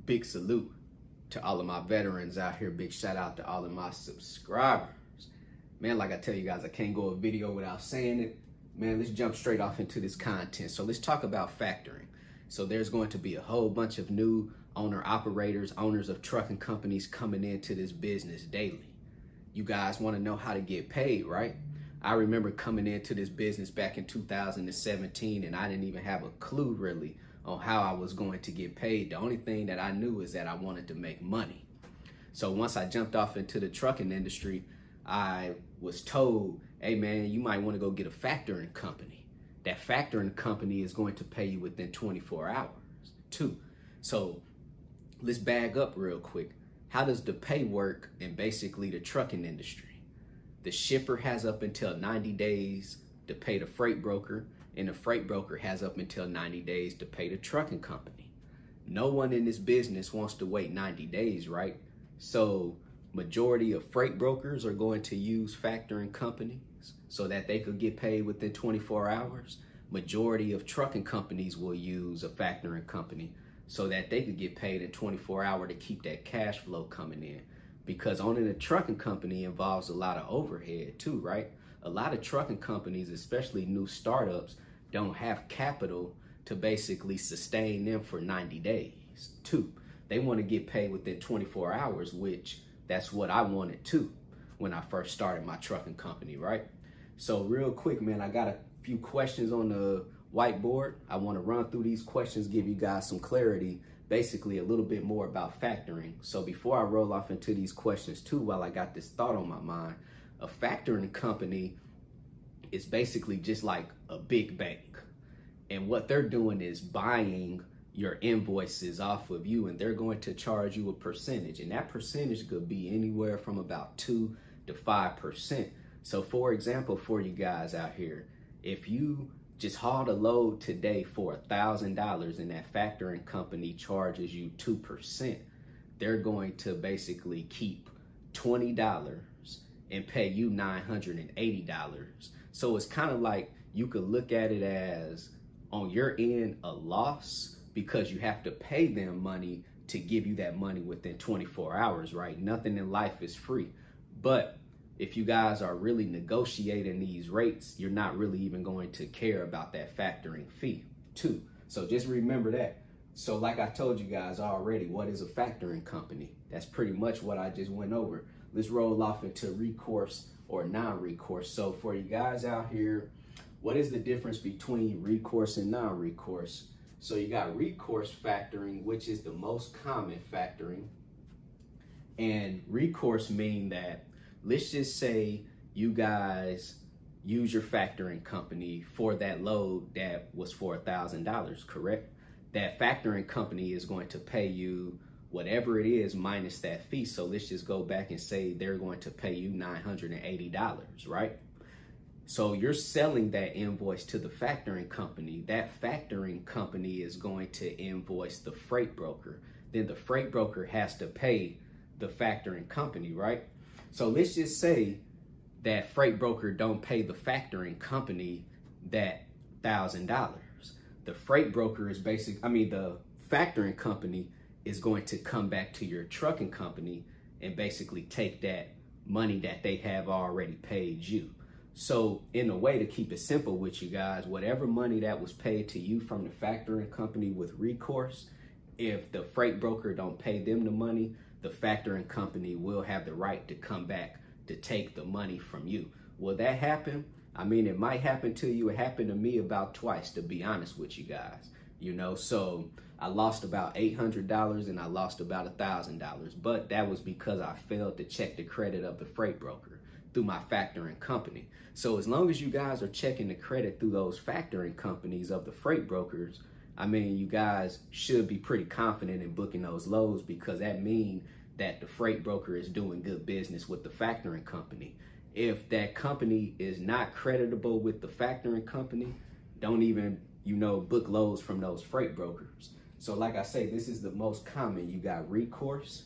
big salute to all of my veterans out here. Big shout out to all of my subscribers. Man, like I tell you guys, I can't go a video without saying it. Man, let's jump straight off into this content. So let's talk about factoring. So there's going to be a whole bunch of new owner-operators, owners of trucking companies coming into this business daily. You guys want to know how to get paid, right? I remember coming into this business back in 2017 and I didn't even have a clue really on how I was going to get paid. The only thing that I knew is that I wanted to make money. So once I jumped off into the trucking industry, I was told, hey man, you might want to go get a factoring company. That factoring company is going to pay you within 24 hours too. So let's bag up real quick. How does the pay work in basically the trucking industry? The shipper has up until 90 days to pay the freight broker, and the freight broker has up until 90 days to pay the trucking company. No one in this business wants to wait 90 days, right? So majority of freight brokers are going to use factoring companies so that they could get paid within 24 hours. Majority of trucking companies will use a factoring company so that they could get paid in 24 hours to keep that cash flow coming in. Because owning a trucking company involves a lot of overhead too, right? A lot of trucking companies, especially new startups, don't have capital to basically sustain them for 90 days too. They want to get paid within 24 hours, which that's what I wanted too when I first started my trucking company, right? So real quick, man, I got a few questions on the whiteboard. I want to run through these questions, give you guys some clarity, basically a little bit more about factoring. So before I roll off into these questions too, while I got this thought on my mind, a factoring company is basically just like a big bank. And what they're doing is buying your invoices off of you, and they're going to charge you a percentage. And that percentage could be anywhere from about 2 to 5%. So for example, for you guys out here, if you just hauled a load today for $1,000 and that factoring company charges you 2%, they're going to basically keep $20 and pay you $980. So it's kind of like you could look at it as on your end a loss because you have to pay them money to give you that money within 24 hours, right? Nothing in life is free. But if you guys are really negotiating these rates, you're not really even going to care about that factoring fee too. So just remember that. So like I told you guys already, what is a factoring company? That's pretty much what I just went over. Let's roll off into recourse or non-recourse. So for you guys out here, what is the difference between recourse and non-recourse? So you got recourse factoring, which is the most common factoring. And recourse mean that, let's just say you guys use your factoring company for that load that was for $1,000, correct? That factoring company is going to pay you whatever it is minus that fee. So let's just go back and say they're going to pay you $980, right? So you're selling that invoice to the factoring company. That factoring company is going to invoice the freight broker. Then the freight broker has to pay the factoring company, right? So let's just say that freight broker don't pay the factoring company that $1,000. The freight broker is the factoring company is going to come back to your trucking company and basically take that money that they have already paid you. So in a way, to keep it simple with you guys, whatever money that was paid to you from the factoring company with recourse, if the freight broker don't pay them the money, the factoring company will have the right to come back to take the money from you. Will that happen? I mean, it might happen to you. It happened to me about twice, to be honest with you guys. You know, so I lost about $800 and I lost about $1,000, but that was because I failed to check the credit of the freight broker through my factoring company. So as long as you guys are checking the credit through those factoring companies of the freight brokers, I mean, you guys should be pretty confident in booking those loads, because that means that the freight broker is doing good business with the factoring company. If that company is not creditable with the factoring company, don't even, book loads from those freight brokers. So like I say, this is the most common. You got recourse,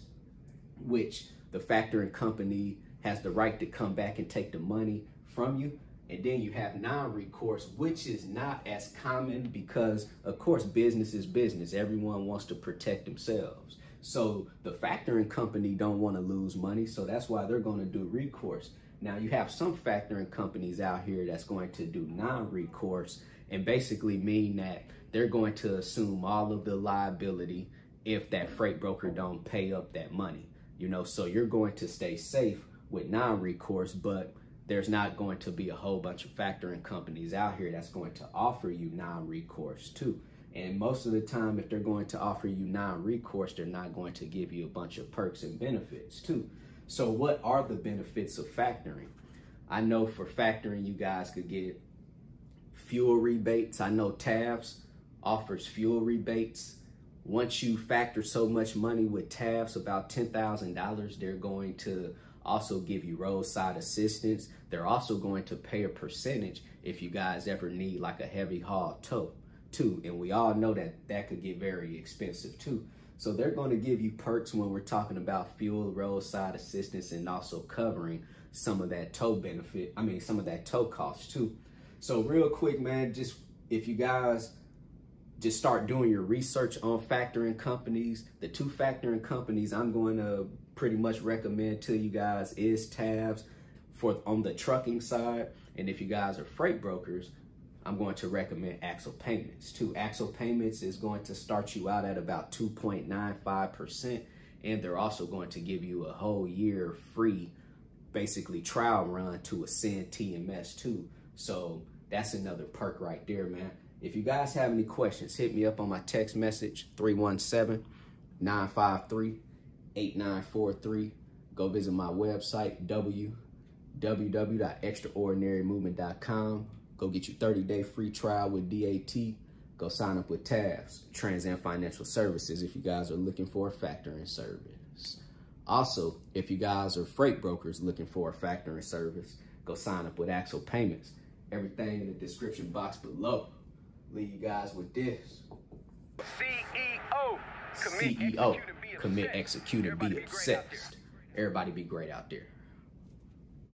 which the factoring company has the right to come back and take the money from you. And then you have non-recourse, which is not as common because, of course, business is business. Everyone wants to protect themselves. So the factoring company don't want to lose money, so that's why they're going to do recourse. Now, you have some factoring companies out here that's going to do non-recourse and basically mean that they're going to assume all of the liability if that freight broker don't pay up that money. You know, so you're going to stay safe with non-recourse, but there's not going to be a whole bunch of factoring companies out here that's going to offer you non-recourse too. And most of the time, if they're going to offer you non-recourse, they're not going to give you a bunch of perks and benefits too. So what are the benefits of factoring? I know for factoring, you guys could get fuel rebates. I know TAFS offers fuel rebates. Once you factor so much money with TAFS, about $10,000, they're going to also give you roadside assistance. They're also going to pay a percentage if you guys ever need like a heavy haul tow too. And we all know that that could get very expensive too. So they're going to give you perks when we're talking about fuel, roadside assistance, and also covering some of that tow benefit. I mean, some of that tow cost too. So real quick, man, just if you guys just start doing your research on factoring companies, the two factoring companies I'm going to pretty much recommend to you guys is TAFS on the trucking side. And if you guys are freight brokers, I'm going to recommend Axle Payments too. Axle Payments is going to start you out at about 2.95%. And they're also going to give you a whole year free, basically trial run to Ascend TMS too. So that's another perk right there, man. If you guys have any questions, hit me up on my text message, 317-953-8943. Go visit my website, www.extraordinarymovement.com. Go get your 30-day free trial with DAT. Go sign up with TAFS, Trans and Financial Services, if you guys are looking for a factoring service. Also, if you guys are freight brokers looking for a factoring service, go sign up with Axle Payments. Everything in the description box below. Leave you guys with this. CEO, commit, execute, and be obsessed. Everybody be great out there.